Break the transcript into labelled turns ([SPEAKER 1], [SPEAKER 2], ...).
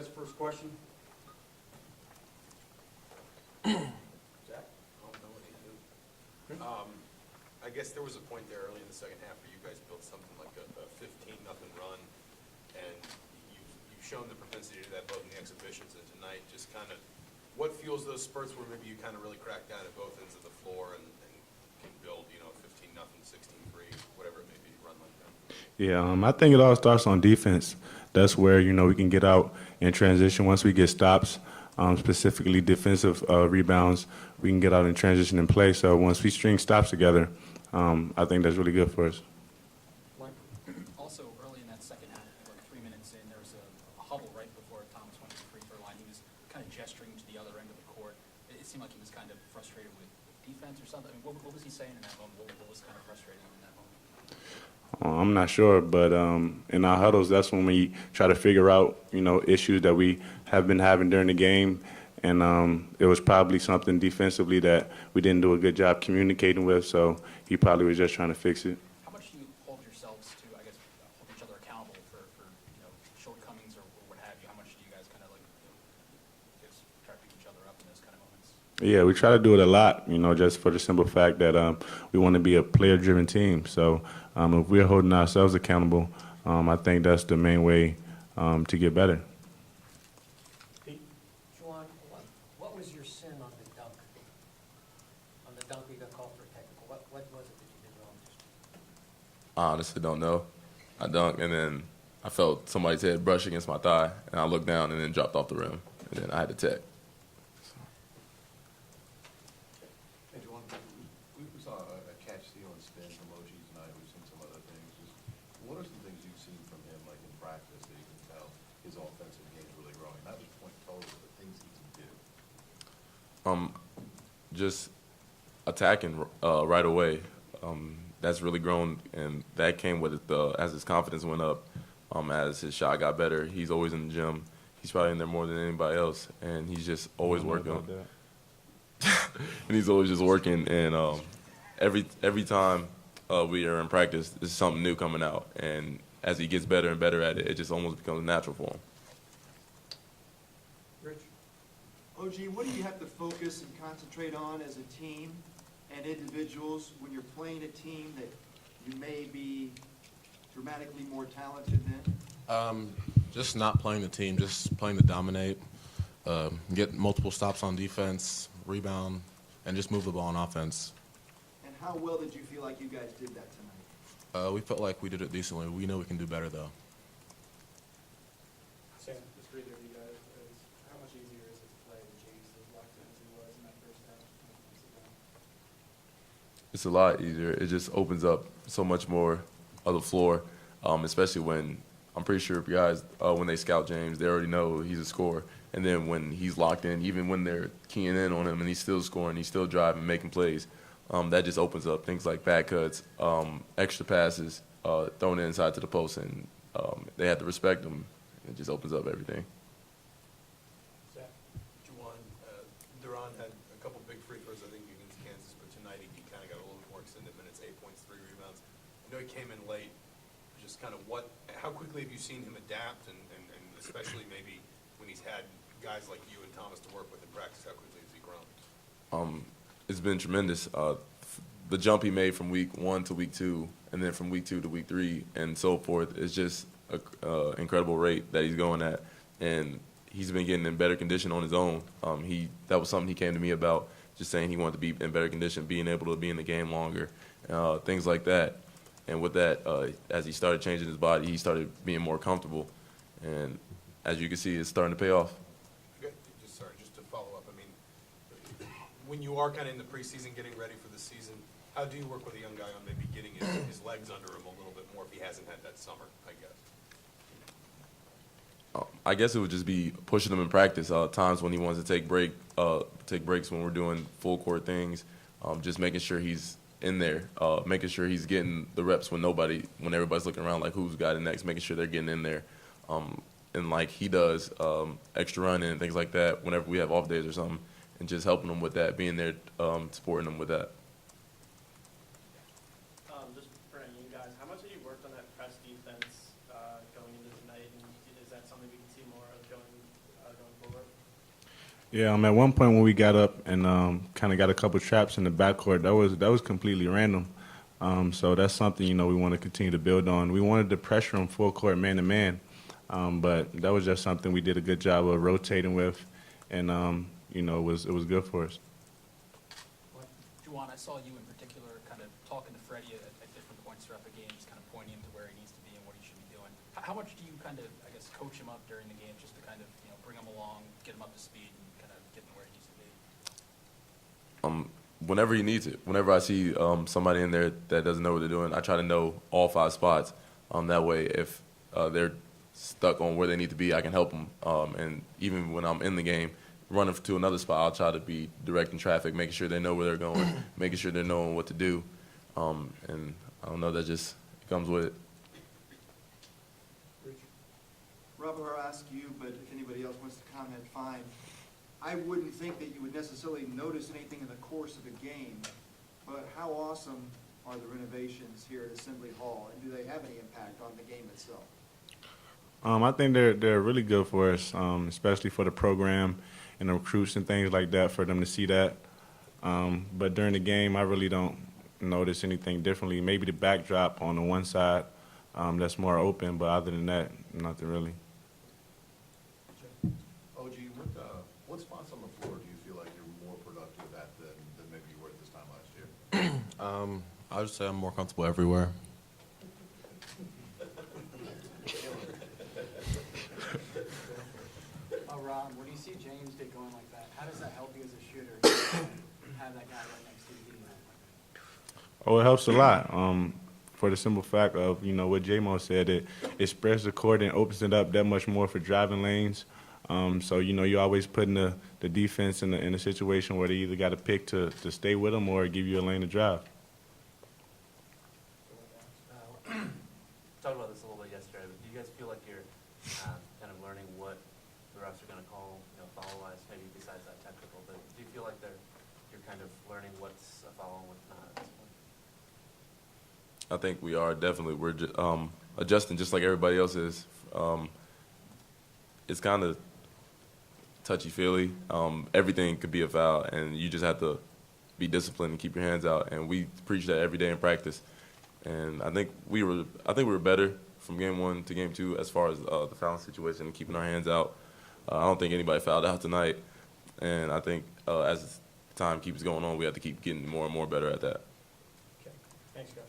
[SPEAKER 1] guys' first question.
[SPEAKER 2] Zach? I guess there was a point there early in the second half where you guys built something like a 15-0 run, and you've shown the propensity to that both in the exhibitions and tonight. Just kind of what fuels those spurts where maybe you kind of really crack down at both ends of the floor and can build, 15-0, 16-3, whatever it may be, run like that?
[SPEAKER 3] Yeah, I think it all starts on defense. That's where, we can get out in transition once we get stops, specifically defensive rebounds. We can get out in transition and play. So once we string stops together, I think that's really good for us.
[SPEAKER 4] Also, early in that second half, like 3 minutes in, there was a huddle right before Thomas went to the free throw line. He was kind of gesturing to the other end of the court. It seemed like he was kind of frustrated with defense or something. I mean, what was he saying in that moment? What was kind of frustrating him in that moment?
[SPEAKER 3] I'm not sure, but in our huddles, that's when we try to figure out, issues that we have been having during the game. And it was probably something defensively that we didn't do a good job communicating with, so he probably was just trying to fix it.
[SPEAKER 4] How much do you hold yourselves to, I guess, hold each other accountable for shortcomings or what have you? How much do you guys kind of just try to pick each other up in those kind of moments?
[SPEAKER 3] Yeah, we try to do it a lot, just for the simple fact that we want to be a player-driven team. So if we're holding ourselves accountable, I think that's the main way to get better.
[SPEAKER 1] Juwan, what was your sin on the dunk? On the dunk we got called for technical. What was it that you did wrong?
[SPEAKER 5] I honestly don't know. I dunked, and then I felt somebody's head brush against my thigh, and I looked down and then dropped off the rim, and then I had to tech.
[SPEAKER 6] Hey, Juwan, we saw a catch steal and spin from OG tonight. We've seen some other things. Just what are some things you've seen from him, like in practice, that you can tell his offensive game is really growing? Not just point totals, but things he can do.
[SPEAKER 5] Just attacking right away. That's really grown, and that came with it as his confidence went up, as his shot got better. He's always in the gym. He's probably in there more than anybody else, and he's just always working. And he's always just working, and every time we are in practice, there's something new coming out, and as he gets better and better at it, it just almost becomes natural for him.
[SPEAKER 1] Rich?
[SPEAKER 7] OG, what do you have to focus and concentrate on as a team and individuals when you're playing a team that you may be dramatically more talented than?
[SPEAKER 8] Just not playing the team, just playing to dominate, get multiple stops on defense, rebound, and just move the ball on offense.
[SPEAKER 7] And how well did you feel like you guys did that tonight?
[SPEAKER 8] We felt like we did it decently. We know we can do better, though.
[SPEAKER 9] Sam, just for either of you guys, how much easier is it to play with James as locked in as he was in that first half?
[SPEAKER 5] It's a lot easier. It just opens up so much more of the floor, especially when I'm pretty sure if guys, when they scout James, they already know he's a scorer. And then when he's locked in, even when they're keying in on him and he's still scoring, he's still driving, making plays, that just opens up things like back cuts, extra passes, thrown inside to the post, and they have to respect him. It just opens up everything.
[SPEAKER 9] Zach?
[SPEAKER 2] Juwan, Duran had a couple big free throws, I think, against Kansas, but tonight he kind of got a little bit more extended minutes, 8 points, 3 rebounds. I know he came in late. Just kind of how quickly have you seen him adapt, and especially maybe when he's had guys like you and Thomas to work with in practice, how quickly has he grown?
[SPEAKER 5] It's been tremendous. The jump he made from week 1 to week 2, and then from week 2 to week 3, and so forth, is just an incredible rate that he's going at. And he's been getting in better condition on his own. That was something he came to me about, just saying he wanted to be in better condition, being able to be in the game longer, things like that. And with that, as he started changing his body, he started being more comfortable. And as you can see, it's starting to pay off.
[SPEAKER 2] Okay, just to follow up, I mean, when you are kind of in the preseason getting ready for the season, how do you work with a young guy on maybe getting his legs under him a little bit more if he hasn't had that summer, I guess?
[SPEAKER 5] I guess it would just be pushing him in practice. Times when he wants to take breaks when we're doing full court things, just making sure he's in there, making sure he's getting the reps when everybody's looking around like who's got it next, making sure they're getting in there. And like he does, extra running and things like that whenever we have off days or something, and just helping them with that, being there, supporting them with that.
[SPEAKER 9] Just for any of you guys, how much have you worked on that press defense going into tonight, and is that something we can see more of going
[SPEAKER 3] Yeah, at one point when we got up and kind of got a couple traps in the backcourt, that was completely random. So that's something, we want to continue to build on. We wanted to pressure them full court man to man, but that was just something we did a good job of rotating with, and it was good for us.
[SPEAKER 4] Juwan, I saw you in particular kind of talking to Freddie at different points throughout the game, just kind of pointing him to where he needs to be and what he should be doing. How much do you kind of, I guess, coach him up during the game just to kind of, bring him along, get him up to speed, and kind of get him where he needs to be?
[SPEAKER 5] Whenever he needs it. Whenever I see somebody in there that doesn't know what they're doing, I try to know all 5 spots. That way, if they're stuck on where they need to be, I can help them. And even when I'm in the game, running to another spot, I'll try to be directing traffic, making sure they know where they're going, making sure they're knowing what to do. And I don't know, that just comes with it.
[SPEAKER 7] Rob, I'll ask you, but if anybody else wants to comment, fine. I wouldn't think that you would necessarily notice anything in the course of a game, but how awesome are the renovations here at Assembly Hall, and do they have any impact on the game itself?
[SPEAKER 3] I think they're really good for us, especially for the program and the recruits and things like that, for them to see that. But during the game, I really don't notice anything differently. Maybe the backdrop on the one side that's more open, but other than that, nothing really.
[SPEAKER 6] OG, what spots on the floor do you feel like you're more productive at than maybe you were at this time last year?
[SPEAKER 8] I would say I'm more comfortable everywhere.
[SPEAKER 9] Rob, when you see James get going like that, how does that help you as a shooter? Have that guy right next to you?
[SPEAKER 3] Oh, it helps a lot. For the simple fact of, what J-Mo said, it spreads the court and opens it up that much more for driving lanes. So, you're always putting the defense in a situation where they either got to pick to stay with them or give you a lane to drive.
[SPEAKER 10] Talked about this a little bit yesterday, but do you guys feel like you're kind of learning what the refs are going to call, foul-wise, maybe besides that technical, but do you feel like you're kind of learning what's a foul and what's not at this point?
[SPEAKER 5] I think we are definitely. We're adjusting just like everybody else is. It's kind of touchy-feely. Everything could be a foul, and you just have to be disciplined and keep your hands out. And we preach that every day in practice. And I think we were better from game 1 to game 2 as far as the fouling situation and keeping our hands out. I don't think anybody fouled out tonight, and I think as time keeps going on, we have to keep getting more and more better at that.
[SPEAKER 1] Okay, thanks, guys.